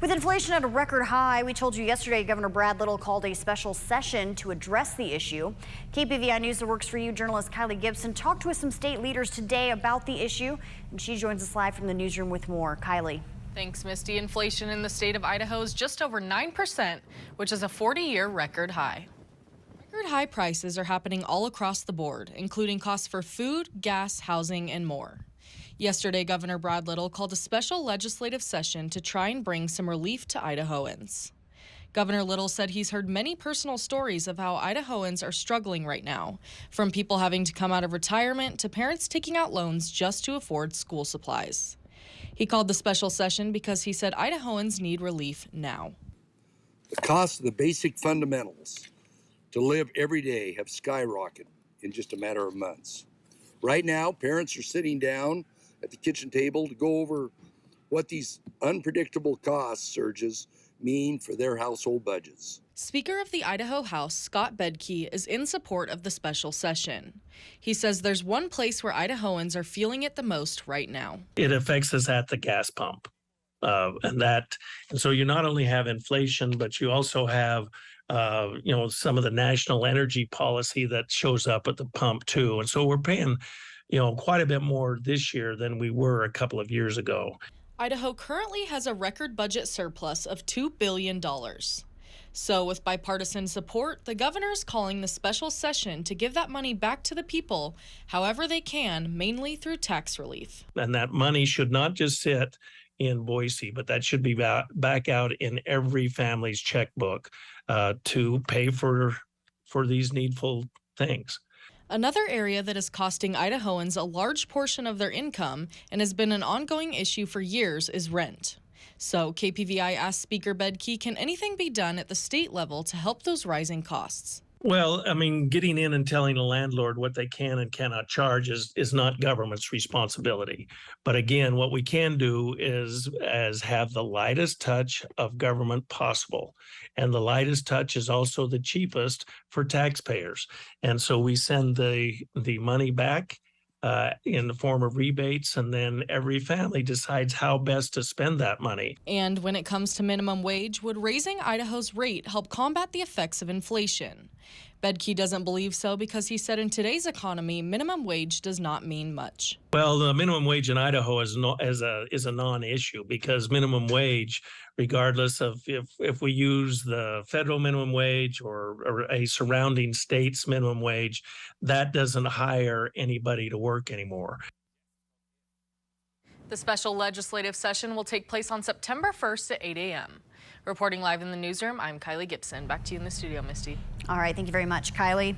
With inflation at a record high, we told you yesterday Governor Brad Little called a special session to address the issue. KPVI News that works for you journalist Kylie Gibson talked with some state leaders today about the issue, and she joins us live from the newsroom with more. Kylie. Thanks, Misty. Inflation in the state of Idaho is just over 9%, which is a 40-year record high. Record high prices are happening all across the board, including costs for food, gas, housing, and more. Yesterday, Governor Brad Little called a special legislative session to try and bring some relief to Idahoans. Governor Little said he's heard many personal stories of how Idahoans are struggling right now, from people having to come out of retirement to parents taking out loans just to afford school supplies. He called the special session because he said Idahoans need relief now. The cost of the basic fundamentals to live every day have skyrocketed in just a matter of months. Right now, parents are sitting down at the kitchen table to go over what these unpredictable cost surges mean for their household budgets. Speaker of the Idaho House, Scott Bedke, is in support of the special session. He says there's one place where Idahoans are feeling it the most right now. It affects us at the gas pump. And so you not only have inflation, but you also have some of the national energy policy that shows up at the pump too. And so we're paying quite a bit more this year than we were a couple of years ago. Idaho currently has a record budget surplus of $2 billion. So with bipartisan support, the governor is calling the special session to give that money back to the people however they can, mainly through tax relief. And that money should not just sit in Boise, but that should be back out in every family's checkbook to pay for these needful things. Another area that is costing Idahoans a large portion of their income and has been an ongoing issue for years is rent. So KPVI asked Speaker Bedke, can anything be done at the state level to help those rising costs? Well, I mean, getting in and telling a landlord what they can and cannot charge is not government's responsibility. But again, what we can do is have the lightest touch of government possible. And the lightest touch is also the cheapest for taxpayers. And so we send the money back in the form of rebates, and then every family decides how best to spend that money. And when it comes to minimum wage, would raising Idaho's rate help combat the effects of inflation? Bedke doesn't believe so because he said in today's economy, minimum wage does not mean much. Well, the minimum wage in Idaho is a non-issue because minimum wage, regardless of if we use the federal minimum wage or a surrounding state's minimum wage, that doesn't hire anybody to work anymore. The special legislative session will take place on September 1st at 8 a.m. Reporting live in the newsroom, I'm Kylie Gibson. Back to you in the studio, Misty. All right, thank you very much, Kylie.